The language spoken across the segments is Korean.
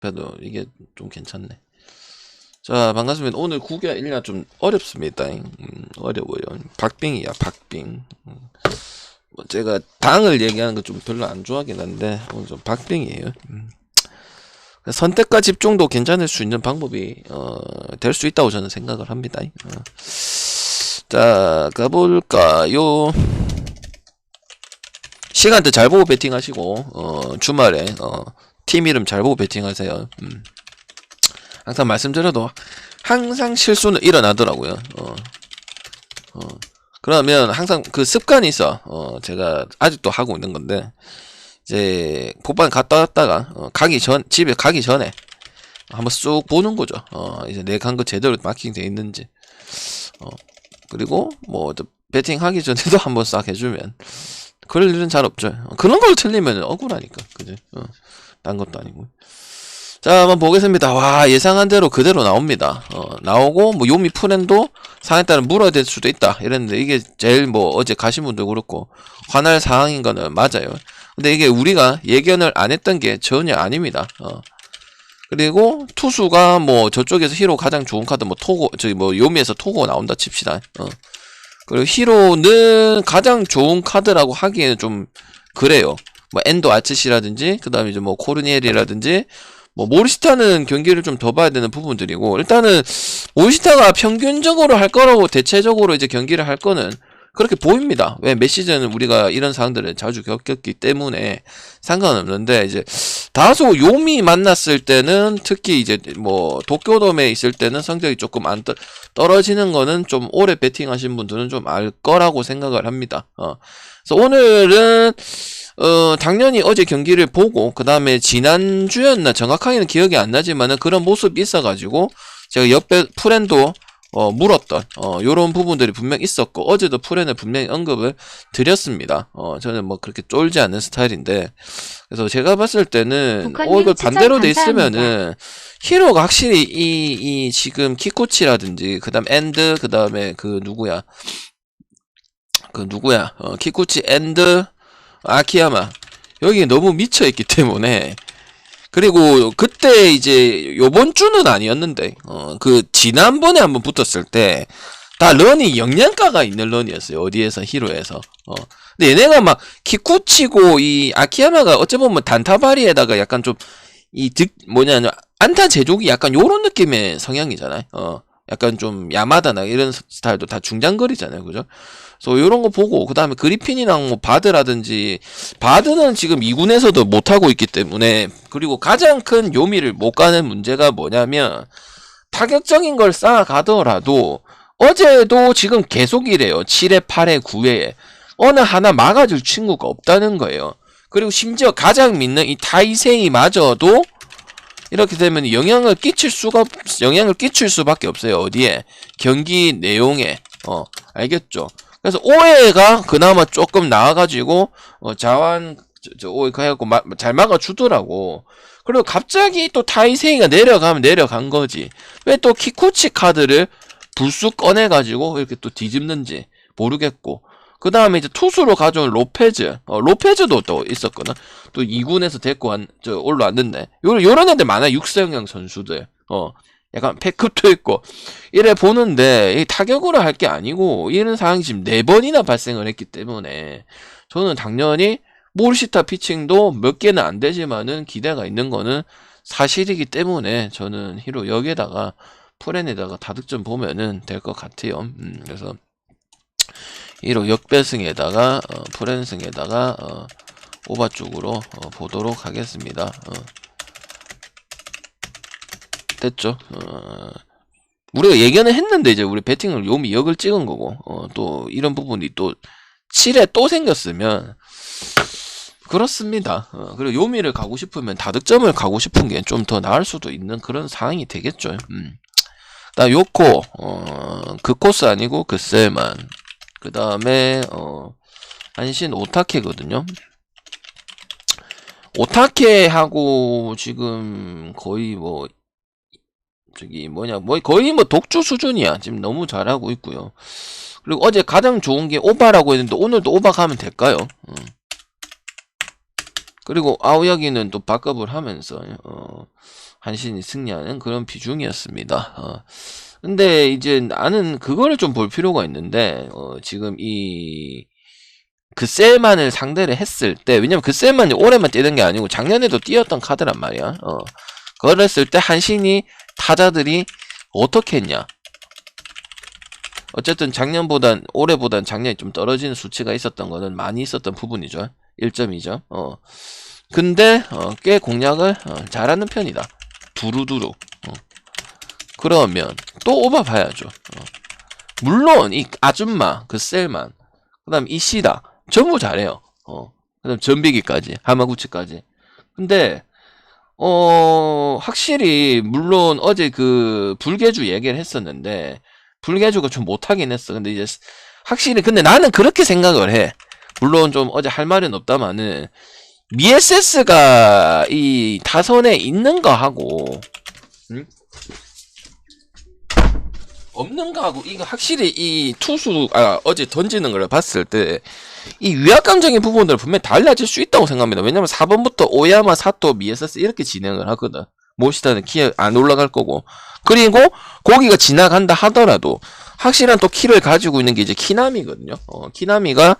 그래도 이게 좀 괜찮네. 자, 반갑습니다. 오늘 9개 1냐 좀 어렵습니다. 어려워요. 박빙이야, 박빙. 뭐 제가 당을 얘기하는 거 좀 별로 안 좋아하긴 한데 오늘 좀 박빙이에요. 선택과 집중도 괜찮을 수 있는 방법이 될 수 있다고 저는 생각을 합니다. 자, 가볼까요? 시간대 잘 보고 배팅하시고 주말에 팀 이름 잘 보고 배팅하세요. 항상 말씀드려도 항상 실수는 일어나더라고요. 그러면 항상 그 습관이 있어. 제가 아직도 하고 있는 건데 이제 복반 갔다 왔다가 집에 가기 전에 한번 쑥 보는 거죠. 이제 내가 한 거 제대로 마킹돼 있는지. 그리고 뭐 배팅 하기 전에도 한번 싹 해주면 그럴 일은 잘 없죠. 그런 걸 틀리면 억울하니까, 그지? 딴 것도 아니고. 자, 한번 보겠습니다. 와, 예상한 대로 그대로 나옵니다. 나오고, 뭐, 요미 프렌도 상황에 따라 물어야 될 수도 있다. 이랬는데, 이게 제일 뭐, 어제 가신 분도 그렇고, 화날 상황인 거는 맞아요. 근데 이게 우리가 예견을 안 했던 게 전혀 아닙니다. 그리고, 투수가 뭐, 저쪽에서 히로 가장 좋은 카드, 뭐, 요미에서 토고 나온다 칩시다. 그리고 히로는 가장 좋은 카드라고 하기에는 좀, 그래요. 뭐, 엔도 아츠시라든지, 그 다음에 이제 뭐, 코르니엘이라든지, 뭐 모리스타는 경기를 좀 더 봐야 되는 부분들이고, 일단은 모리스타가 평균적으로 할 거라고 대체적으로 이제 경기를 할 거는 그렇게 보입니다. 왜 몇 시즌은 우리가 이런 상황들을 자주 겪었기 때문에 상관없는데, 이제 다소 요미 만났을 때는 특히 이제 뭐 도쿄돔에 있을 때는 성적이 조금 안 떨어지는 거는 좀 오래 배팅하신 분들은 좀 알 거라고 생각을 합니다. 그래서 오늘은 당연히 어제 경기를 보고, 그 다음에 지난주였나, 정확하게는 기억이 안 나지만은 그런 모습이 있어가지고, 제가 옆에 프렌도, 물었던, 요런 부분들이 분명 있었고, 어제도 프렌을 분명히 언급을 드렸습니다. 저는 뭐 그렇게 쫄지 않는 스타일인데, 그래서 제가 봤을 때는, 이거 반대로 돼 있으면은, 히로가 확실히 지금 키코치라든지, 그 다음 엔드, 그 다음에 키코치 엔드, 아키야마 여기 너무 미쳐있기 때문에, 그리고 그때 이제 요번 주는 아니었는데 지난번에 한번 붙었을 때 다 런이 영양가가 있는 런이었어요. 어디에서 히로에서. 근데 얘네가 막 키쿠치고 이 아키야마가 어찌 보면 단타바리에다가 약간 좀 안타 제조기 약간 요런 느낌의 성향이잖아요. 약간 좀 야마다나 이런 스타일도 다 중장거리잖아요. 그죠? 그래서 요런 거 보고, 그 다음에 그리핀이랑 뭐 바드라든지, 바드는 지금 2군에서도 못하고 있기 때문에, 그리고 가장 큰 요미를 못 가는 문제가 뭐냐면, 타격적인 걸 쌓아가더라도, 어제도 지금 계속 이래요. 7회, 8회, 9회에. 어느 하나 막아줄 친구가 없다는 거예요. 그리고 심지어 가장 믿는 이 타이세이마저도, 이렇게 되면 영향을 끼칠 수밖에 없어요. 어디에? 경기 내용에. 알겠죠? 그래서 오해가 그나마 조금 나와가지고 자완 오해가 해갖고 잘 막아주더라고. 그리고 갑자기 또 타이세이가 내려가면 내려간 거지. 왜 또 키코치 카드를 불쑥 꺼내가지고 이렇게 또 뒤집는지 모르겠고. 그 다음에 이제 투수로 가져온 로페즈도 또 있었거든. 또 2군에서 데리고 올라왔는데, 요런 애들 많아. 육성형 선수들. 약간 패급도 있고. 이래 보는데, 이 타격으로 할 게 아니고, 이런 상황이 지금 4번이나 발생을 했기 때문에, 저는 당연히, 모리시타 피칭도 몇 개는 안 되지만은 기대가 있는 거는 사실이기 때문에, 저는 히로 여기에다가, 프렌에다가 다득점 보면은 될 것 같아요. 그래서, 이로 역배승에다가 프렌승에다가 오바 쪽으로 보도록 하겠습니다. 됐죠? 우리가 예견을 했는데 이제 우리 배팅을 요미 역을 찍은 거고, 또 이런 부분이 또 7에 또 생겼으면 그렇습니다. 그리고 요미를 가고 싶으면 다득점을 가고 싶은 게 좀 더 나을 수도 있는 그런 상황이 되겠죠. 나 요코 그 코스 아니고 그 셀만. 그 다음에 안신 오타케거든요. 오타케하고 지금 거의 거의 독주 수준이야. 지금 너무 잘하고 있고요. 그리고 어제 가장 좋은 게 오바라고 했는데 오늘도 오바 가면 될까요? 그리고 아오야기는 또 바꿔을 하면서 한신이 승리하는 그런 비중이었습니다. 근데 이제 나는 그거를 좀 볼 필요가 있는데, 지금 그 셀만을 상대를 했을 때, 왜냐면 그 셀만이 올해만 뛰는 게 아니고 작년에도 뛰었던 카드란 말이야. 그걸 했을 때 한신이 타자들이 어떻게 했냐. 어쨌든 올해보단 작년에 좀 떨어지는 수치가 있었던 거는 많이 있었던 부분이죠. 1.2점. 근데, 꽤 공략을 잘하는 편이다. 두루두루. 그러면 또 오바 봐야죠. 물론 이 아줌마, 그 셀만, 그 다음 이시다 전부 잘해요. 그 다음 전비기까지, 하마구치까지. 근데 확실히 물론 어제 그 불개주 얘기를 했었는데 불개주가 좀 못하긴 했어. 근데 이제 확실히 근데 나는 그렇게 생각을 해. 물론 좀 어제 할 말은 없다마는 미에세스가 이 타선에 있는 거하고 없는 거하고 이거 확실히 이 어제 던지는 걸 봤을 때 이 위압감적인 부분들은 분명히 달라질 수 있다고 생각합니다. 왜냐면 4번부터 오야마, 사토, 미에세스 이렇게 진행을 하거든. 모시다는 키 안 올라갈 거고, 그리고 거기가 지나간다 하더라도 확실한 또 키를 가지고 있는 게 이제 키나미거든요. 키나미가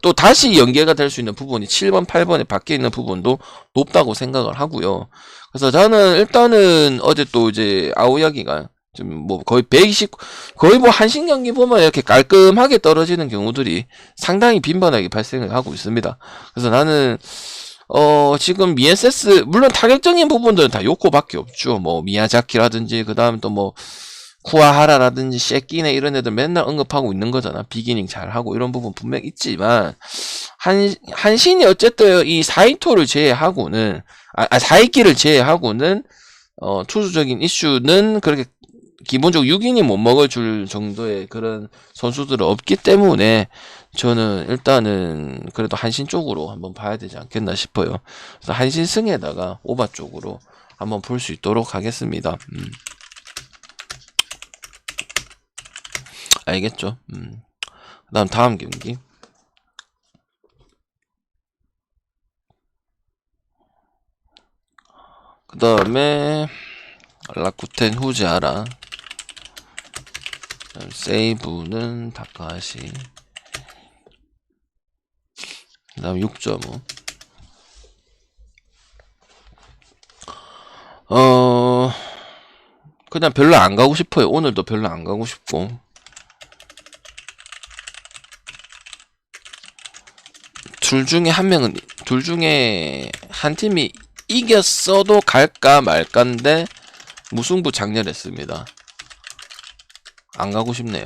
또 다시 연계가 될 수 있는 부분이 7번, 8번에 바뀌어 있는 부분도 높다고 생각을 하고요. 그래서 저는 일단은 어제 또 이제 아오야기가 지금 뭐 거의 120, 거의 뭐 한신 경기 보면 이렇게 깔끔하게 떨어지는 경우들이 상당히 빈번하게 발생을 하고 있습니다. 그래서 나는 지금 미에세스 물론 타격적인 부분들은 다 요코밖에 없죠. 뭐 미야자키라든지 그 다음 또 뭐 쿠아하라라든지 셰끼네 이런 애들 맨날 언급하고 있는 거잖아. 비기닝 잘하고 이런 부분 분명 있지만 한신이 어쨌든 이 사이토를 제외하고는 사이키를 제외하고는 투수적인 이슈는 그렇게 기본적으로 6인이 못 먹을 줄 정도의 그런 선수들은 없기 때문에 저는 일단은 그래도 한신 쪽으로 한번 봐야 되지 않겠나 싶어요. 그래서 한신 승에다가 오바 쪽으로 한번 볼 수 있도록 하겠습니다. 알겠죠? 그다음 다음 경기. 그 다음에 라쿠텐 후지하라, 세이브는 다카하시, 그 다음 6.5. 그냥 별로 안 가고 싶어요. 오늘도 별로 안 가고 싶고. 둘 중에 한 팀이 이겼어도 갈까 말까인데 무승부 장렬했습니다. 안 가고 싶네요.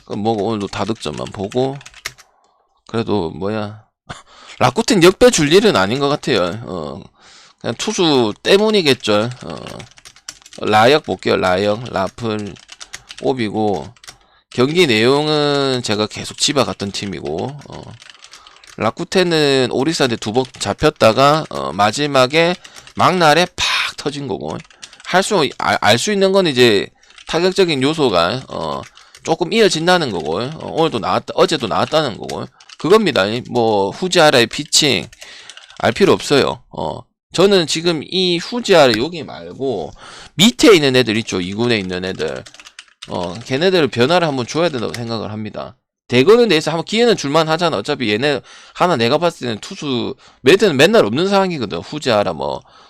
그럼 뭐 오늘도 다득점만 보고, 그래도 뭐야 라쿠텐 역배 줄 일은 아닌 것 같아요. 그냥 투수 때문이겠죠. 라역 볼게요. 라역, 라플, 오비고, 경기 내용은 제가 계속 집어갔던 팀이고, 라쿠텐은 오리사한테 2번 잡혔다가 마지막에 막날에 팍 터진 거고, 알 수 있는 건 이제 타격적인 요소가 조금 이어진다는 거고, 어제도 나왔다는 거고, 그겁니다. 뭐 후지하라의 피칭 알 필요 없어요. 저는 지금 이 후지하라 여기 말고 밑에 있는 애들 있죠. 2군에 있는 애들, 걔네들 변화를 한번 줘야 된다고 생각을 합니다. 대거는 내에서 한번 기회는 줄만 하잖아. 어차피 얘네 하나 내가 봤을 때는 투수 매드는 맨날 없는 상황이거든. 후지하라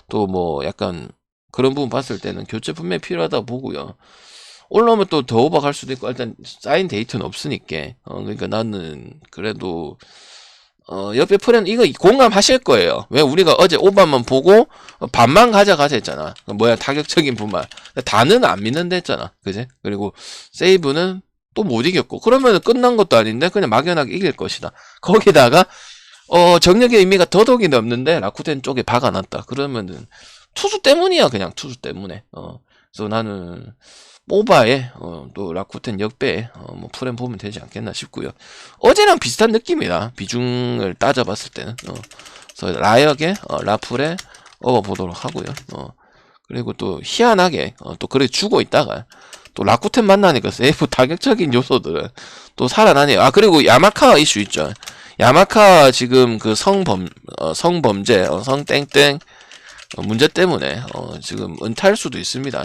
또 뭐 약간 그런 부분 봤을 때는 교체 분명히 필요하다 보고요. 올라오면 또 더 오버갈 수도 있고, 일단 사인 데이터는 없으니까. 그러니까 나는 그래도 옆에 프렌 이거 공감하실 거예요. 왜 우리가 어제 오버만 보고 반만 가져가자 했잖아. 뭐야 타격적인 부분. 다는 안 믿는다 했잖아. 그지? 그리고 세이브는 또 못 이겼고, 그러면 끝난 것도 아닌데 그냥 막연하게 이길 것이다. 거기다가 정력의 의미가 더더욱이 없는데 라쿠텐 쪽에 박아놨다. 그러면은 투수 때문이야. 그냥 투수 때문에. 그래서 나는 오바에 또 라쿠텐 역배에 뭐 프렘 보면 되지 않겠나 싶고요. 어제랑 비슷한 느낌이다. 비중을 따져봤을 때는. 그래서 라역에 라풀에 오버 보도록 하고요. 그리고 또 희한하게 또 그래 주고 있다가 또 라쿠텐 만나니까 세이브 타격적인 요소들은 또 살아나네요. 아, 그리고 야마카 이슈 있죠. 야마카 지금 그 성범죄, 성땡땡 문제 때문에 지금 은퇴할 수도 있습니다.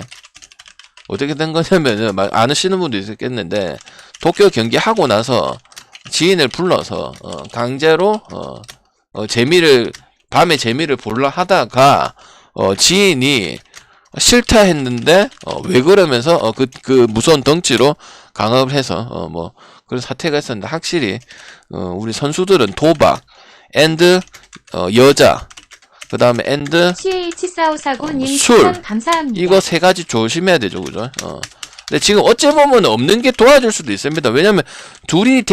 어떻게 된 거냐면은 아시는 분도 있겠는데 도쿄 경기 하고 나서 지인을 불러서 강제로 밤에 재미를 보려 하다가 지인이 싫다 했는데 왜 그러면서 그 무서운 덩치로 강압을 해서 뭐 그런 사태가 있었는데, 확실히 우리 선수들은 도박 앤드 여자, 그 다음에 앤드 CH4549님 술, 추천 감사합니다. 이거 세 가지 조심해야 되죠, 그죠? 근데 지금 어찌 보면 없는 게 도와줄 수도 있습니다. 왜냐면 둘이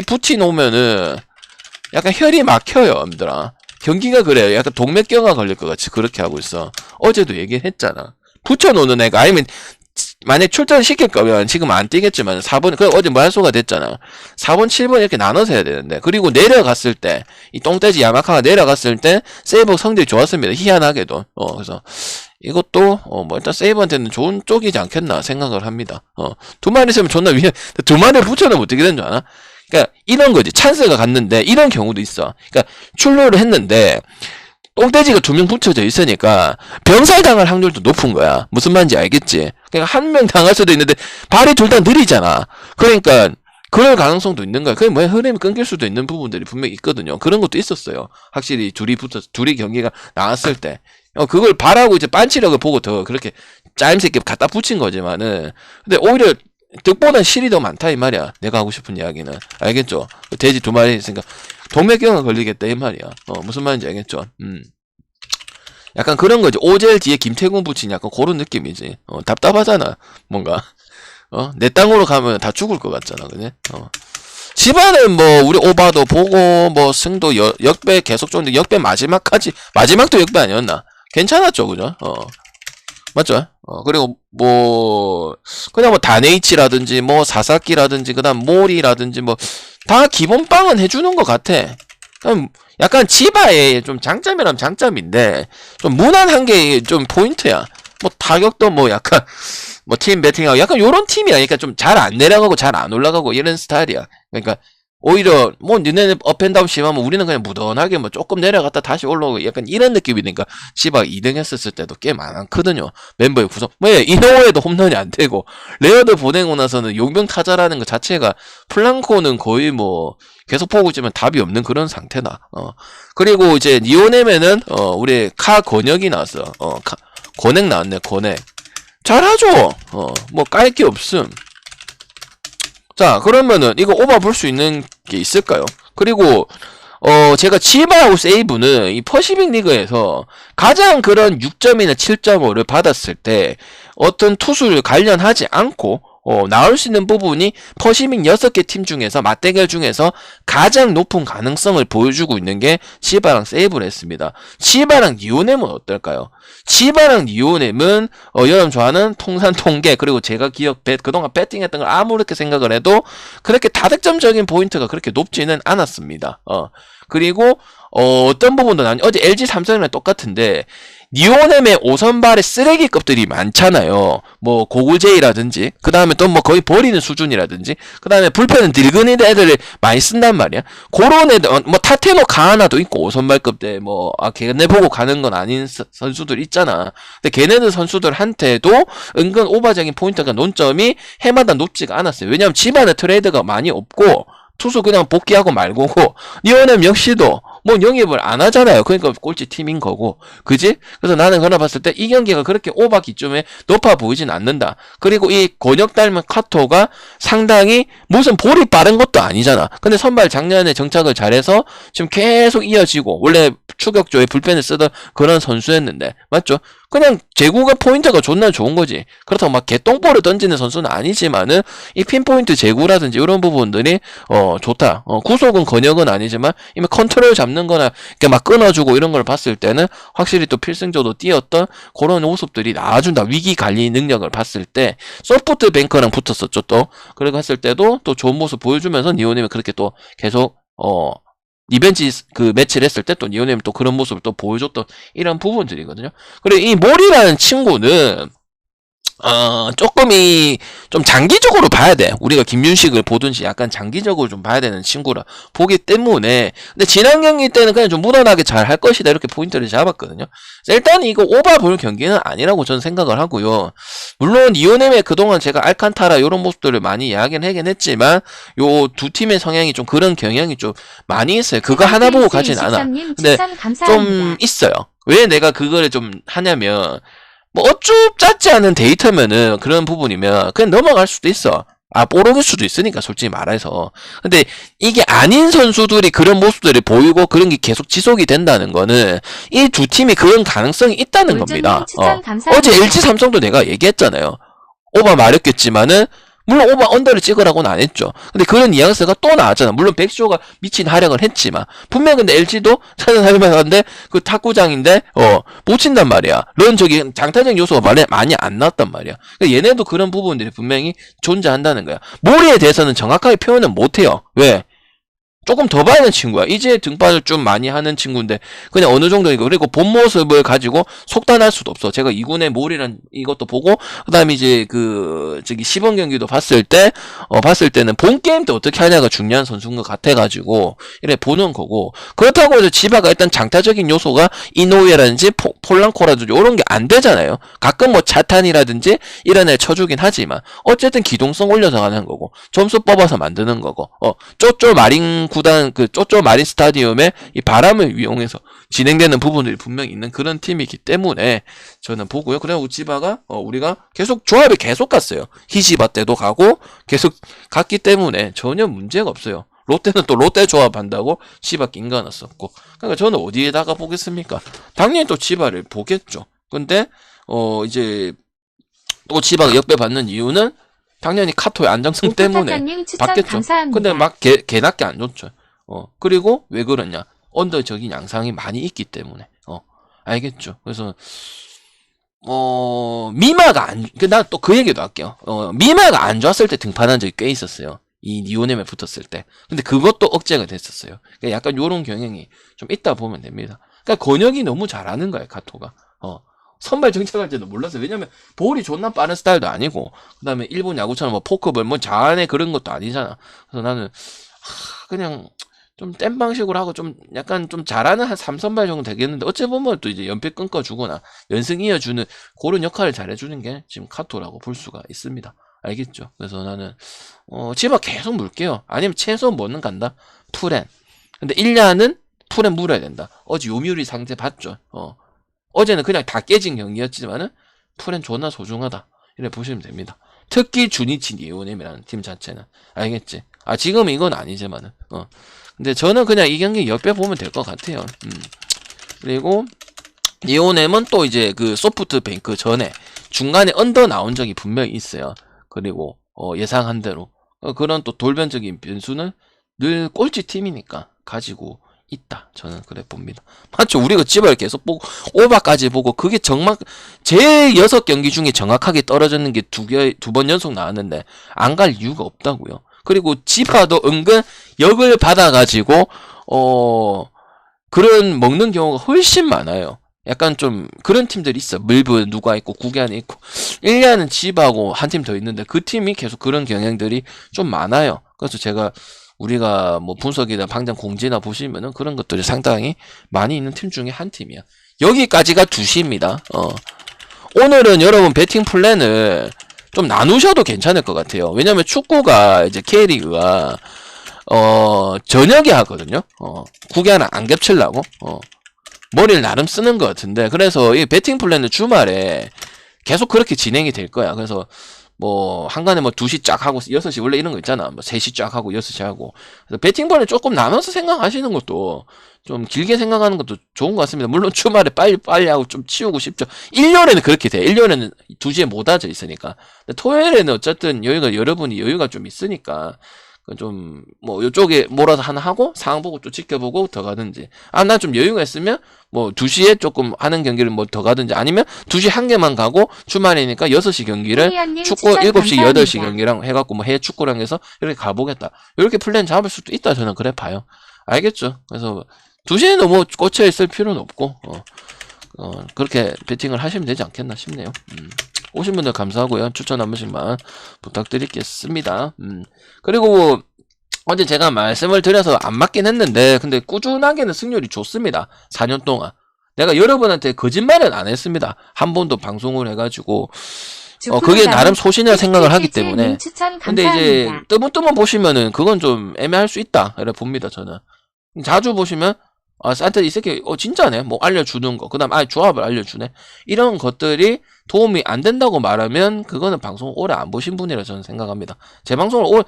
붙이 놓으면은 약간 혈이 막혀요, 여러분들아. 경기가 그래요. 약간 동맥경화 걸릴 것 같이 그렇게 하고 있어. 어제도 얘기했잖아. 붙여놓는 애가, 아니면 만약 출전시킬 거면 지금 안 뛰겠지만 4번, 그 어제 말소가 됐잖아. 4번, 7번 이렇게 나눠서 해야 되는데. 그리고 내려갔을 때, 이 똥돼지 야마카가 내려갔을 때 세이브 성적이 좋았습니다. 희한하게도. 그래서 이것도 뭐 일단 세이브한테는 좋은 쪽이지 않겠나 생각을 합니다. 두 마리 있으면 존나 두 마리를 붙여놓으면 어떻게 되는 줄 아나? 그러니까 이런 거지. 찬스가 갔는데 이런 경우도 있어. 그러니까 출루를 했는데 똥돼지가 2명 붙여져 있으니까 병살 당할 확률도 높은 거야. 무슨 말인지 알겠지? 그러니까 한 명 당할 수도 있는데 발이 둘 다 느리잖아. 그러니까 그럴 가능성도 있는 거야. 그게 뭐야, 흐름이 끊길 수도 있는 부분들이 분명히 있거든요. 그런 것도 있었어요. 확실히 둘이 경기가 나왔을 때. 그걸 바라고 이제 빤치력을 보고 더 그렇게 짜임새 있게 갖다 붙인 거지만은, 근데 오히려 득보단 실이 더 많다 이 말이야. 내가 하고 싶은 이야기는. 알겠죠? 돼지 2마리 있으니까 동맥경화 걸리겠다 이 말이야. 무슨 말인지 알겠죠? 약간 그런 거지. 오젤 뒤에 김태군 붙인 약간 그런 느낌이지. 답답하잖아. 뭔가. 내 땅으로 가면 다 죽을 것 같잖아. 그지? 집안은 뭐 우리 오바도 보고 뭐 승도 역배 계속 줬는데 역배 마지막도 역배 아니었나? 괜찮았죠, 그죠? 맞죠? 그리고 뭐 그냥 뭐 다네이치라든지 뭐 사사키라든지 그다음 모리라든지 뭐 다 기본빵은 해주는 것 같아. 약간 지바의 좀 장점이라면 장점인데 좀 무난한 게 좀 포인트야. 뭐 타격도 뭐 약간 뭐 팀 배팅하고 약간 요런 팀이야. 그러니까 좀 잘 안 내려가고 잘 안 올라가고 이런 스타일이야. 그러니까 오히려 뭐 니네 업앤다운 심하면 우리는 그냥 무던하게 뭐 조금 내려갔다 다시 올라오고 약간 이런 느낌이니까 시바 2등 했었을 때도 꽤 많거든요. 멤버의 구성. 왜 이노우에도 홈런이 안 되고 레어드 보내고 나서는 용병 타자라는 것 자체가 플랑코는 거의 뭐 계속 보고 있지만 답이 없는 그런 상태다. 그리고 이제 니오넴에는 우리 카 권혁이 나왔어. 권액 나왔네. 권액 잘하죠. 뭐 깔 게 없음. 자, 그러면은 이거 오바 볼 수 있는 게 있을까요? 그리고 제가 지바하고 세이브는 이 퍼시픽 리그에서 가장 그런 6점이나 7.5를 받았을 때 어떤 투수를 관련하지 않고 나올 수 있는 부분이 퍼시픽 6개 팀 중에서 맞대결 중에서 가장 높은 가능성을 보여주고 있는 게 지바랑 세이브를 했습니다. 지바랑 니오넴은 어떨까요? 지바랑 니오넴은 여러분 좋아하는 통산 통계, 그리고 제가 그동안 배팅했던 걸 아무렇게 생각을 해도 그렇게 다득점적인 포인트가 그렇게 높지는 않았습니다. 그리고 어떤 부분도 어제 LG 삼성이랑 똑같은데 니오넴의 5선발의 쓰레기급들이 많잖아요. 뭐 고구제이라든지 그 다음에 또 뭐 거의 버리는 수준이라든지 그 다음에 불펜은 늙은이 애들을 많이 쓴단 말이야. 그런 애들 뭐 타테노 가하나도 있고 5선발급 때 뭐 걔네 보고 가는 건 아닌 선수들 있잖아. 근데 걔네들 선수들한테도 은근 오바적인 포인트가 논점이 해마다 높지가 않았어요. 왜냐면 집안에 트레이드가 많이 없고 투수 그냥 복귀하고 말고고 니오넴 역시도 뭐 영입을 안 하잖아요. 그러니까 꼴찌 팀인 거고, 그지? 그래서 나는 그나 봤을 때 이 경기가 그렇게 오바 기점에 높아 보이진 않는다. 그리고 이 권역 닮은 카토가 상당히 무슨 볼이 빠른 것도 아니잖아. 근데 선발 작년에 정착을 잘해서 지금 계속 이어지고, 원래 추격조에 불펜을 쓰던 그런 선수였는데, 맞죠? 그냥 제구가 포인트가 존나 좋은 거지. 그렇다고 막 개똥볼을 던지는 선수는 아니지만은 이 핀포인트 제구라든지 이런 부분들이 좋다. 구속은 권역은 아니지만 이미 컨트롤 잡는 거나 이렇게 막 끊어주고 이런 걸 봤을 때는 확실히 또 필승조도 뛰었던 그런 모습들이 나와준다. 위기 관리 능력을 봤을 때 소프트뱅크랑 붙었었죠 또. 그리고 했을 때도 또 좋은 모습 보여주면서 니오님이 그렇게 또 계속 리벤지 그 매치를 했을 때 또 니오넴 또 그런 모습을 또 보여줬던 이런 부분들이거든요. 그리고 이 몰이라는 친구는 조금이 좀 장기적으로 봐야 돼. 우리가 김윤식을 보든지 약간 장기적으로 좀 봐야 되는 친구라 보기 때문에. 근데 지난 경기 때는 그냥 좀 무난하게 잘 할 것이다 이렇게 포인트를 잡았거든요. 일단 이거 오바 볼 경기는 아니라고 저는 생각을 하고요. 물론 이오넴의 그동안 제가 알칸타라 이런 모습들을 많이 이야기는 하긴 했지만 요 두 팀의 성향이 좀 그런 경향이 좀 많이 있어요. 그거 하나 보고 가진 않아. 근데 좀 있어요. 왜 내가 그거를 좀 하냐면 뭐 어쭈 짰지 않은 데이터면은 그런 부분이면 그냥 넘어갈 수도 있어. 뽀록일 수도 있으니까 솔직히 말해서. 근데 이게 아닌 선수들이 그런 모습들을 보이고 그런 게 계속 지속이 된다는 거는 이 두 팀이 그런 가능성이 있다는 겁니다. 어제 LG 삼성도 내가 얘기했잖아요. 오바 말했겠지만은 물론 오바 언더를 찍으라고는 안 했죠. 근데 그런 뉘앙스가 또 나왔잖아. 물론 백쇼가 미친 활약을 했지만 분명 근데 LG도 찾아살면한데 그 탁구장인데 못 친단 말이야. 런 저기 장타적 요소가 많이 안 나왔단 말이야. 그러니까 얘네도 그런 부분들이 분명히 존재한다는 거야. 모리에 대해서는 정확하게 표현은 못해요. 왜? 조금 더 봐야 하는 친구야. 이제 등판을 좀 많이 하는 친구인데 그냥 어느 정도 이거 그리고 본 모습을 가지고 속단할 수도 없어. 제가 2군의 몰이란 이것도 보고 그다음에 이제 그 저기 시범 경기도 봤을 때는 본 게임 때 어떻게 하냐가 중요한 선수인 것 같아가지고 이래 보는 거고 그렇다고 해서 지바가 일단 장타적인 요소가 이노우에라든지 폴랑코라든지 이런 게 안 되잖아요. 가끔 뭐 차탄이라든지 이런 애 쳐주긴 하지만 어쨌든 기동성 올려서 가는 거고 점수 뽑아서 만드는 거고 쪼쪼 마린 구단 그 쪼쪼 마린 스타디움에 이 바람을 이용해서 진행되는 부분들이 분명히 있는 그런 팀이기 때문에 저는 보고요. 그래고 지바가 우리가 계속 조합이 계속 갔어요. 히지바 때도 가고 계속 갔기 때문에 전혀 문제가 없어요. 롯데는 또 롯데 조합한다고 지바 낀거 넣었었고 그러니까 저는 어디에다가 보겠습니까? 당연히 또 지바를 보겠죠. 근데 이제 또 지바가 역배 받는 이유는 당연히 카토의 안정성 때문에 받겠죠. 근데 막 개낫게 안 좋죠. 그리고 왜 그러냐? 언더적인 양상이 많이 있기 때문에. 알겠죠. 그래서 미마가 나 또 그 얘기도 할게요. 미마가 안 좋았을 때 등판한 적이 꽤 있었어요. 이 니오넴에 붙었을 때. 근데 그것도 억제가 됐었어요. 그러니까 약간 요런 경향이 좀 있다 보면 됩니다. 그러니까 권혁이 너무 잘하는 거예요, 카토가. 선발 정착할지도 몰랐어요. 왜냐면 볼이 존나 빠른 스타일도 아니고 그다음에 일본 야구처럼 뭐 포크볼 뭐 자안에 그런 것도 아니잖아. 그래서 나는 그냥 좀 뗀 방식으로 하고 좀 약간 좀 잘하는 한 3선발 정도 되겠는데 어찌 보면 또 이제 연패 끊어주거나 연승 이어주는 그런 역할을 잘해주는 게 지금 카토라고 볼 수가 있습니다. 알겠죠? 그래서 나는 지바 계속 물게요. 아니면 최소 뭐는 간다. 풀엔. 근데 1야는 풀엔 물어야 된다. 어제 요미우리 상태 봤죠? 어제는 그냥 다 깨진 경기였지만은 풀엔 존나 소중하다. 이렇게 보시면 됩니다. 특히 주니치 니오넴이라는 팀 자체는. 알겠지? 지금 이건 아니지만은. 근데 저는 그냥 이 경기 옆에 보면 될 것 같아요. 그리고 니오넴은 또 이제 그 소프트뱅크 전에 중간에 언더 나온 적이 분명히 있어요. 그리고 예상한 대로 그런 또 돌변적인 변수는 늘 꼴찌 팀이니까 가지고 있다. 저는 그래 봅니다. 맞죠? 우리가 지바를 계속 보고 오바까지 보고 그게 정말 제 6경기 중에 정확하게 떨어졌는 게 두 번 연속 나왔는데 안 갈 이유가 없다고요. 그리고 지바도 은근 역을 받아가지고 그런 먹는 경우가 훨씬 많아요. 약간 좀 그런 팀들이 있어. 밀브 누가 있고 구기안에 있고 1년은 지바고 한 팀 더 있는데 그 팀이 계속 그런 경향들이 좀 많아요. 그래서 제가 우리가 뭐 분석이나 방장 공지나 보시면은 그런 것들이 상당히 많이 있는 팀 중에 한 팀이야. 여기까지가 2시입니다. 오늘은 여러분 배팅 플랜을 좀 나누셔도 괜찮을 것 같아요. 왜냐면 축구가 이제 K리그가 저녁에 하거든요. 구기안을 안 겹치려고 머리를 나름 쓰는 것 같은데 그래서 이 배팅 플랜은 주말에 계속 그렇게 진행이 될 거야. 그래서 뭐 한간에 뭐 2시 쫙 하고 6시 원래 이런 거 있잖아. 뭐 3시 쫙 하고 6시 하고. 그래서 배팅번을 조금 나눠서 생각하시는 것도 좀 길게 생각하는 것도 좋은 것 같습니다. 물론 주말에 빨리 하고 좀 치우고 싶죠. 1년에는 그렇게 돼. 1년에는 2시에 못 하져 있으니까. 근데 토요일에는 어쨌든 여러분이 여유가 좀 있으니까 좀 뭐 요쪽에 몰아서 하나 하고 상황 보고 또 지켜보고 더 가든지 난 좀 여유가 있으면 뭐 2시에 조금 하는 경기를 뭐 더 가든지 아니면 2시 한 개만 가고 주말이니까 6시 경기를 축구 7시 8시 경기랑 해갖고 뭐 해외 축구랑 해서 이렇게 가보겠다 이렇게 플랜 잡을 수도 있다. 저는 그래 봐요. 알겠죠? 그래서 2시에 너무 꽂혀 있을 필요는 없고 그렇게 배팅을 하시면 되지 않겠나 싶네요. 오신 분들 감사하고요. 추천 한 번씩만 부탁드리겠습니다. 그리고 어제 제가 말씀을 드려서 안 맞긴 했는데 근데 꾸준하게는 승률이 좋습니다. 4년 동안. 내가 여러분한테 거짓말은 안 했습니다. 한 번도 방송을 해가지고 그게 나름 소신이라 생각을 하기 때문에. 근데 이제 뜨문뜨문 보시면은 그건 좀 애매할 수 있다 이렇게 봅니다. 저는 자주 보시면 산타 이 새끼 진짜네 뭐 알려주는 거, 그 다음 조합을 알려주네, 이런 것들이 도움이 안 된다고 말하면 그거는 방송을 오래 안 보신 분이라 저는 생각합니다. 제 방송을 오래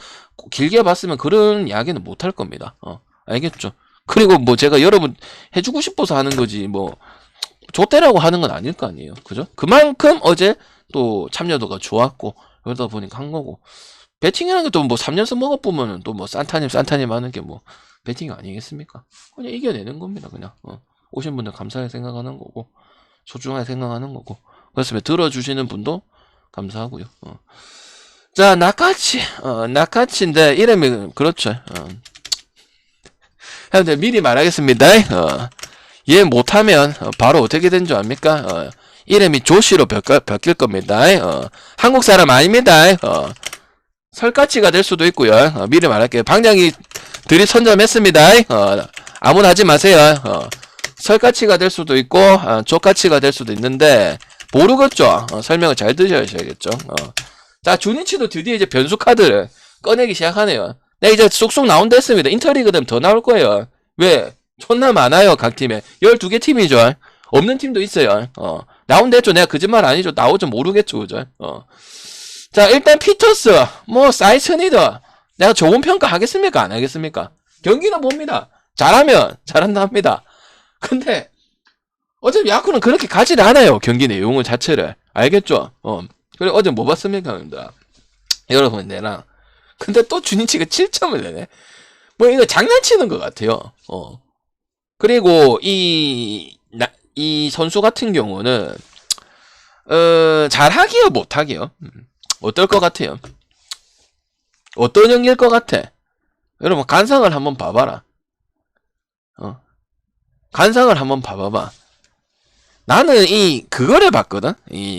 길게 봤으면 그런 이야기는 못 할 겁니다. 알겠죠? 그리고 뭐 제가 여러분 해주고 싶어서 하는 거지 뭐 좆대라고 하는 건 아닐 거 아니에요. 그죠? 그만큼 어제 또 참여도가 좋았고 그러다 보니까 한 거고, 배팅이라는 게 또 뭐 3년씩 먹어보면은 또 뭐 산타님 하는 게 뭐 배팅 아니겠습니까? 그냥 이겨내는 겁니다. 그냥 오신 분들 감사하게 생각하는 거고 소중하게 생각하는 거고, 그렇습니다. 들어주시는 분도 감사하고요. 자, 나카치인데 이름이 그렇죠. 여러분들 미리 말하겠습니다. 얘 못하면 바로 어떻게 된 줄 압니까? 이름이 조시로 바뀔 겁니다. 한국 사람 아닙니다. 설까치가 될 수도 있고요. 미리 말할게요. 방장이 들이선점했습니다. 아무나 하지 마세요. 설까치가 될 수도 있고 조까치가 될 수도 있는데 모르겠죠. 설명을 잘 드셔야겠죠. 자, 주니치도 드디어 이제 변수 카드를 꺼내기 시작하네요. 네, 이제 쏙쏙 나온다 했습니다. 인터리그 되면 더 나올 거예요. 왜? 존나 많아요. 각 팀에 12개 팀이죠. 없는 팀도 있어요. 나온다 했죠. 내가 거짓말 아니죠. 나오죠. 모르겠죠. 그죠? 자, 일단 피터스 뭐 사이스니더 내가 좋은 평가 하겠습니까? 안 하겠습니까? 경기는 봅니다. 잘하면 잘한다 합니다. 근데 어차피 야구는 그렇게 가지를 않아요. 경기 내용을 자체를. 알겠죠? 그래 어제 뭐 봤습니까? 여러분 내랑. 근데 또 주니치가 7점을 내네. 뭐 이거 장난치는 것 같아요. 그리고 이 선수 같은 경우는 잘하기요 못하기요? 어떨 것 같아요? 어떤 형일 것 같아? 여러분 간상을 한번 봐봐라. 간상을 한번 봐봐봐. 나는 그거를 봤거든.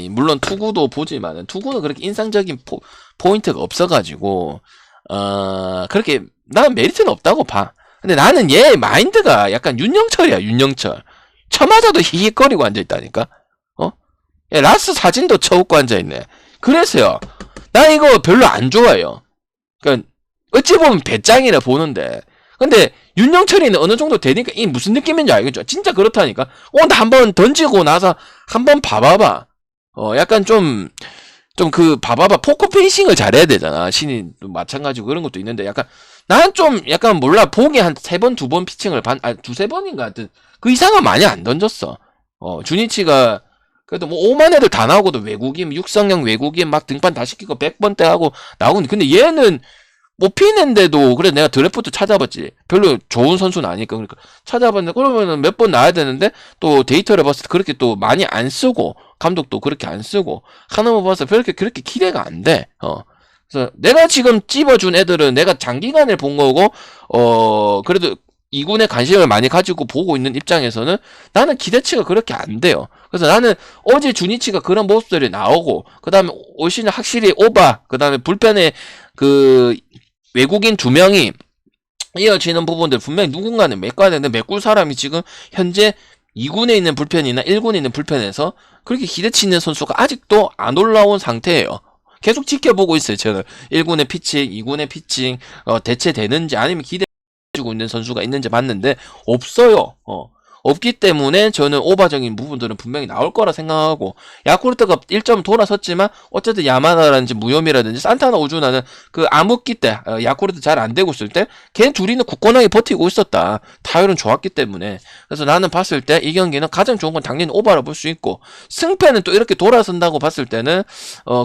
물론 투구도 보지만은 투구는 그렇게 인상적인 포인트가 없어가지고 그렇게 나는 메리트는 없다고 봐. 근데 나는 얘 마인드가 약간 윤영철이야. 윤영철. 쳐맞아도 히히거리고 앉아있다니까. 얘 라스 사진도 쳐웃고 앉아있네. 그래서요, 나 이거 별로 안 좋아해요. 그러니까 어찌 보면 배짱이라 보는데, 근데 윤영철이는 어느 정도 되니까 이 무슨 느낌인지 알겠죠? 진짜 그렇다니까. 나 한번 던지고 나서 한번 봐봐봐. 약간 좀 그 봐봐봐. 포커 페이싱을 잘해야 되잖아. 신이 마찬가지고 그런 것도 있는데 약간 난 좀 약간 몰라, 보기 한 3번 2번 피칭을 두세 번인가 하여튼 그 이상은 많이 안 던졌어. 주니치가 그래도 뭐 5만 애들 다 나오고도 외국인, 육성형 외국인 막 등판 다 시키고 100번대 하고 나오는데, 근데 얘는 못 피는데도, 그래 내가 드래프트 찾아봤지. 별로 좋은 선수는 아니니까. 그러니까 찾아봤는데 그러면은 몇 번 나와야 되는데 또 데이터를 봤을 때 그렇게 또 많이 안 쓰고 감독도 그렇게 안 쓰고 하는 거 봐서 그렇게 기대가 안 돼. 그래서 내가 지금 찝어준 애들은 내가 장기간을 본 거고 그래도 2군에 관심을 많이 가지고 보고 있는 입장에서는 나는 기대치가 그렇게 안 돼요. 그래서 나는 어제 주니치가 그런 모습들이 나오고, 그 다음에 올 시즌 확실히 오바, 그 다음에 불펜에 그 외국인 2명이 이어지는 부분들 분명히 누군가는 메꿔야 되는데 메꿀 사람이 지금 현재 2군에 있는 불펜이나 1군에 있는 불펜에서 그렇게 기대치 있는 선수가 아직도 안 올라온 상태예요. 계속 지켜보고 있어요. 저는 1군의 피칭, 2군의 피칭 대체되는지 아니면 기대해주고 있는 선수가 있는지 봤는데 없어요. 없기 때문에 저는 오바적인 부분들은 분명히 나올 거라 생각하고, 야쿠르트가 1점 돌아섰지만 어쨌든 야마다라든지 무요미라든지 산타나 오주나는 그 암흑기 때 야쿠르트 잘 안 되고 있을 때 걔 둘이는 굳건하게 버티고 있었다. 타율은 좋았기 때문에. 그래서 나는 봤을 때 이 경기는 가장 좋은 건 당연히 오바라 볼 수 있고, 승패는 또 이렇게 돌아선다고 봤을 때는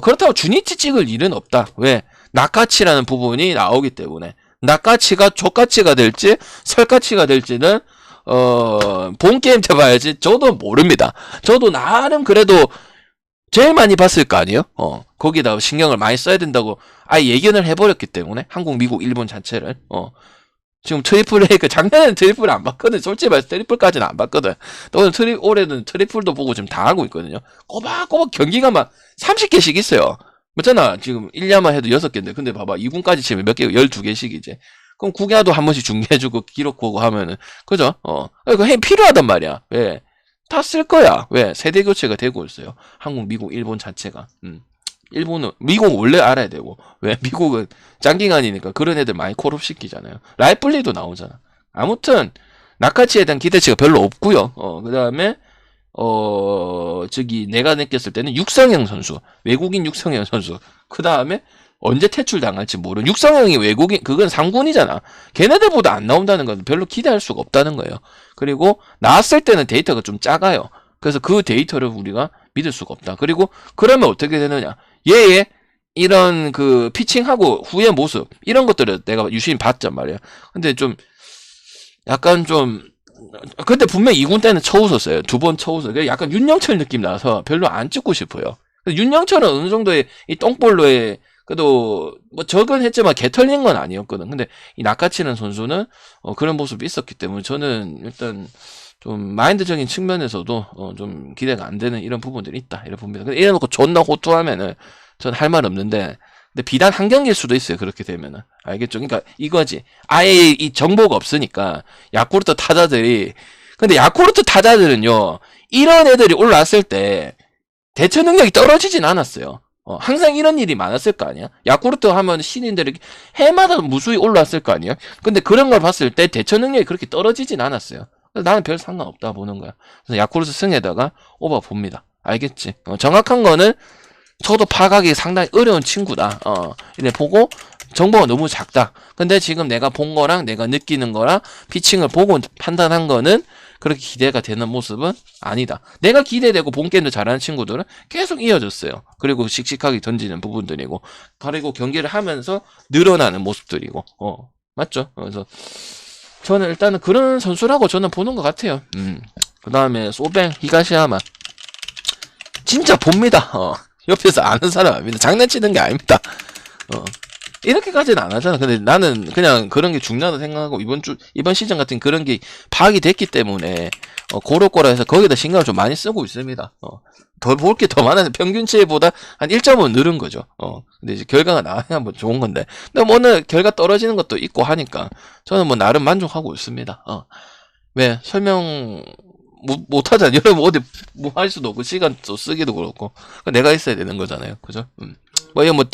그렇다고 주니치 찍을 일은 없다. 왜? 나카치라는 부분이 나오기 때문에. 나카치가 조카치가 될지 설카치가 될지는 본 게임 때 봐야지. 저도 모릅니다. 저도 나름 그래도 제일 많이 봤을 거 아니에요? 거기다 신경을 많이 써야 된다고 아예 예견을 해버렸기 때문에, 한국, 미국, 일본 자체를. 지금 트리플 A, 작년에는 트리플 안 봤거든. 솔직히 말해서 트리플까지는 안 봤거든. 또 올해는 트리플도 보고 지금 다 하고 있거든요. 꼬박꼬박 경기가 막 30개씩 있어요. 맞잖아. 지금 1야만 해도 6개인데. 근데 봐봐. 2군까지 치면 몇 개, 12개씩 이제. 그럼 9야도 한 번씩 중계해주고, 기록 보고 하면은, 그죠? 그거 필요하단 말이야. 왜? 다 쓸 거야. 왜? 세대 교체가 되고 있어요. 한국, 미국, 일본 자체가. 일본은, 미국은 원래 알아야 되고. 왜? 미국은 짱기간이니까 그런 애들 많이 콜업 시키잖아요. 라이플리도 나오잖아. 아무튼, 나카치에 대한 기대치가 별로 없고요. 그 다음에, 내가 느꼈을 때는 육성형 선수. 외국인 육성형 선수. 그 다음에, 언제 퇴출당할지 모르는 육성형이 외국인, 그건 상군이잖아. 걔네들보다 안 나온다는 건 별로 기대할 수가 없다는 거예요. 그리고 나왔을 때는 데이터가 좀 작아요. 그래서 그 데이터를 우리가 믿을 수가 없다. 그리고 그러면 어떻게 되느냐. 얘의 이런 그 피칭하고 후의 모습 이런 것들을 내가 유심히 봤단 말이야. 근데 좀 약간 좀 근데 분명 2군 때는 쳐웃었어요. 2번 쳐웃었어요. 약간 윤영철 느낌 나서 별로 안 찍고 싶어요. 윤영철은 어느 정도의 이 똥볼로의 그래도 뭐 적은 했지만 개 털린 건 아니었거든. 근데 이 나카치는 선수는 그런 모습이 있었기 때문에 저는 일단 좀 마인드적인 측면에서도 좀 기대가 안 되는 이런 부분들이 있다 이런 봅니다. 근데 이래놓고 존나 호투하면은 전 할 말 없는데 근데 비단 한 경기일 수도 있어요. 그렇게 되면은 알겠죠? 그러니까 이거지. 아예 이 정보가 없으니까 야쿠르트 타자들이 근데 야쿠르트 타자들은요 이런 애들이 올라왔을 때 대처 능력이 떨어지진 않았어요. 항상 이런 일이 많았을 거 아니야? 야쿠르트 하면 신인들이 해마다 무수히 올라왔을 거 아니야? 근데 그런 걸 봤을 때 대처 능력이 그렇게 떨어지진 않았어요. 그래서 나는 별 상관없다 보는 거야. 그래서 야쿠르트 승에다가 오버 봅니다. 알겠지? 정확한 거는 저도 파악하기 상당히 어려운 친구다. 이래 보고 정보가 너무 작다. 근데 지금 내가 본 거랑 내가 느끼는 거랑 피칭을 보고 판단한 거는 그렇게 기대가 되는 모습은 아니다. 내가 기대되고 본 게임도 잘하는 친구들은 계속 이어졌어요. 그리고 씩씩하게 던지는 부분들이고, 그리고 경기를 하면서 늘어나는 모습들이고, 맞죠? 그래서 저는 일단은 그런 선수라고 저는 보는 것 같아요. 그 다음에 소뱅, 히가시야마. 진짜 봅니다. 옆에서 아는 사람 아닙니다. 장난치는 게 아닙니다. 이렇게까지는 안 하잖아. 근데 나는 그냥 그런 게 중요하다 생각하고 이번 시즌 같은 그런 게 파악이 됐기 때문에 고럴 거라 해서 거기다 신경을 좀 많이 쓰고 있습니다. 더 볼 게 더 많아서 평균치보다 한 1점은 늘은 거죠. 근데 이제 결과가 나와야 뭐 좋은 건데. 근데 뭐 오늘 결과 떨어지는 것도 있고 하니까 저는 뭐 나름 만족하고 있습니다. 왜 설명 못 하잖아. 여러분 어디 뭐 할 수도 없고 시간 또 쓰기도 그렇고 내가 있어야 되는 거잖아요. 그죠? 뭐 이거 뭐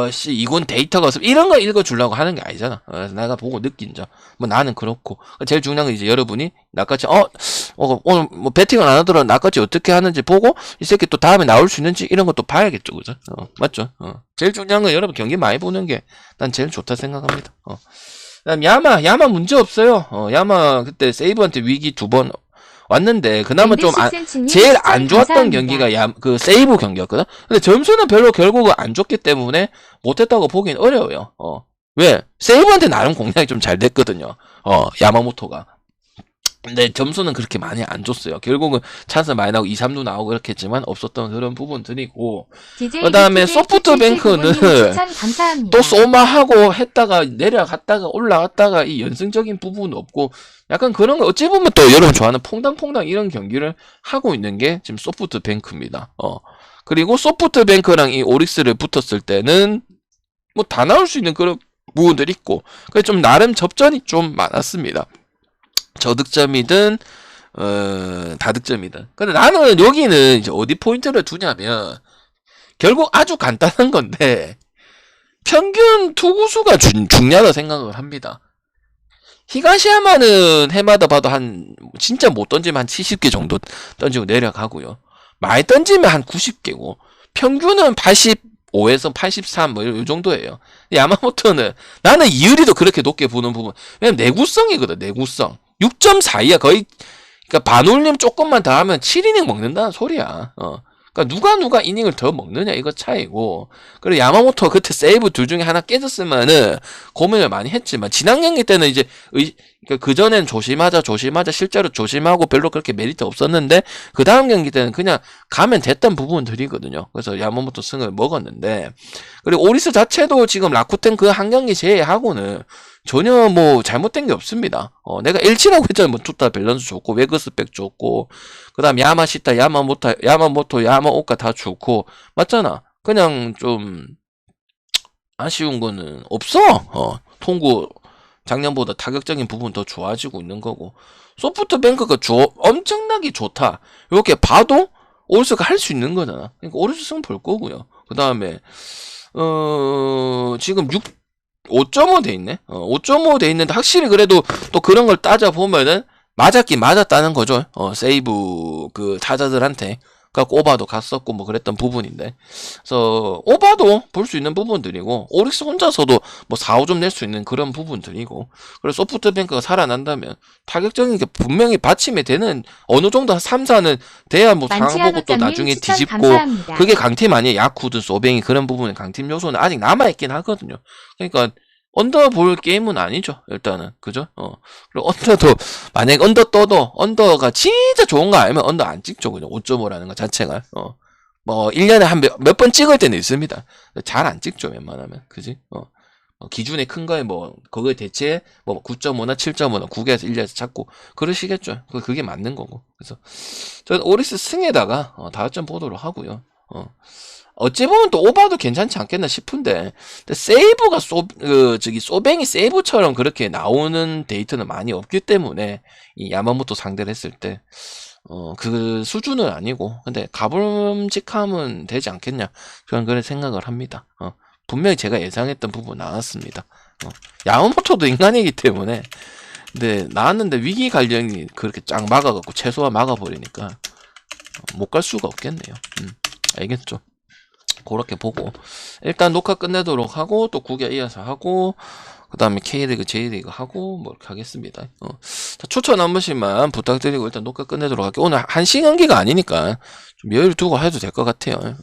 2군 데이터가 없으면 이런 거 읽어주려고 하는 게 아니잖아. 그래서 내가 보고 느낀 점. 뭐 나는 그렇고. 제일 중요한 건 이제 여러분이 나같이, 오늘 뭐 배팅을 안 하더라도 나같이 어떻게 하는지 보고 이 새끼 또 다음에 나올 수 있는지 이런 것도 봐야겠죠. 그죠? 맞죠? 제일 중요한 건 여러분 경기 많이 보는 게 난 제일 좋다 생각합니다. 그다음 야마 문제 없어요. 야마 그때 세이브한테 위기 2번 왔는데 그나마 좀 제일 안 좋았던 경기가 그 세이브 경기였거든. 근데 점수는 별로 결국은 안 좋기 때문에 못했다고 보긴 어려워요. 왜? 세이브한테 나름 공략이 좀 잘 됐거든요. 야마모토가. 근데 점수는 그렇게 많이 안 줬어요. 결국은 찬스 많이 나오고 2, 3루 나오고 이렇게 했지만 없었던 그런 부분들이고. 그 다음에 소프트뱅크는 또 소마하고 했다가 내려갔다가 올라갔다가 이 연승적인 부분은 없고 약간 그런 거 어찌 보면 또 여러분 좋아하는 퐁당퐁당 이런 경기를 하고 있는 게 지금 소프트뱅크입니다. 그리고 소프트뱅크랑 이 오릭스를 붙었을 때는 뭐 다 나올 수 있는 그런 부분들이 있고 그래서 좀 나름 접전이 좀 많았습니다. 저득점이든 다득점이든. 근데 나는 여기는 이제 어디 포인트를 두냐면 결국 아주 간단한 건데 평균 투구수가 중요하다 생각을 합니다. 히가시야마는 해마다 봐도 한 진짜 못 던지면 한 70개 정도 던지고 내려가고요. 많이 던지면 한 90개고 평균은 85에서 83 뭐 이 정도예요. 야마모토는 나는 이유리도 그렇게 높게 보는 부분. 왜냐면 내구성이거든. 내구성. 6.42야 거의. 그러니까 반올림 조금만 더 하면 7이닝 먹는다는 소리야. 그러니까 누가 이닝을 더 먹느냐 이거 차이고. 그리고 야마모토 그때 세이브 둘 중에 하나 깨졌으면은 고민을 많이 했지만 지난 경기 때는 이제 그러니까 그전엔 조심하자 실제로 조심하고 별로 그렇게 메리트 없었는데 그 다음 경기 때는 그냥 가면 됐던 부분들이거든요. 그래서 야마모토 승을 먹었는데 그리고 오리스 자체도 지금 라쿠텐 그 한 경기 제외하고는 전혀 뭐 잘못된 게 없습니다. 내가 LG라고 했잖아. 뭐 투타 밸런스 좋고 웨그스백 좋고 그다음 야마시타, 야마모토, 야마오카 다 좋고 맞잖아. 그냥 좀 아쉬운 거는 없어. 통구 작년보다 타격적인 부분 더 좋아지고 있는 거고 소프트뱅크가 엄청나게 좋다. 이렇게 봐도 오리스가 할 수 있는 거잖아. 그러니까 오리스 승 볼 거고요. 그 다음에 지금 5.5 돼 있네. 5.5 돼 있는데 확실히 그래도 또 그런 걸 따져 보면은 맞았긴 맞았다는 거죠. 세이브 그 타자들한테. 그러니까 오바도 갔었고 뭐 그랬던 부분인데. 그래서 오바도 볼 수 있는 부분들이고 오릭스 혼자서도 뭐 4, 5점 낼 수 있는 그런 부분들이고. 그래서 소프트뱅크가 살아난다면 타격적인 게 분명히 받침이 되는 어느 정도 한 3, 4는 돼야 뭐 상보고 또 만취하덕장님 나중에 추천 뒤집고 감사합니다. 그게 강팀 아니에요. 야쿠든 소뱅이 그런 부분에 강팀 요소는 아직 남아있긴 하거든요. 그러니까 언더 볼 게임은 아니죠. 일단은 그죠? 그리고 언더도 만약에 언더 떠도 언더가 진짜 좋은 거 알면 언더 안 찍죠. 그죠? 5.5라는 거 자체가 뭐 1년에 한 몇 번 찍을 때는 있습니다. 잘 안 찍죠. 웬만하면 그지? 기준에 큰 거에 뭐 그거에 대체 뭐 9.5나 7.5나 9개에서 1에서 찾고 그러시겠죠. 그게 맞는 거고. 그래서 저는 오리스 승에다가 5점 보도록 하고요. 어찌 보면 또 오바도 괜찮지 않겠나 싶은데, 근데 세이브가 소뱅이 세이브처럼 그렇게 나오는 데이터는 많이 없기 때문에, 이 야마모토 상대를 했을 때, 그 수준은 아니고, 근데 가불직함은 되지 않겠냐. 저는 그런 생각을 합니다. 분명히 제가 예상했던 부분 나왔습니다. 야마모토도 인간이기 때문에, 근데 나왔는데 위기 관련이 그렇게 쫙 막아갖고 최소화 막아버리니까, 못 갈 수가 없겠네요. 알겠죠? 그렇게 보고 일단 녹화 끝내도록 하고 또 9개 이어서 하고 그 다음에 K리그, J리그 하고 뭐 이렇게 하겠습니다. 자, 추천 한 번씩만 부탁드리고 일단 녹화 끝내도록 할게요. 오늘 1시간기가 아니니까 좀 여유를 두고 해도 될 것 같아요.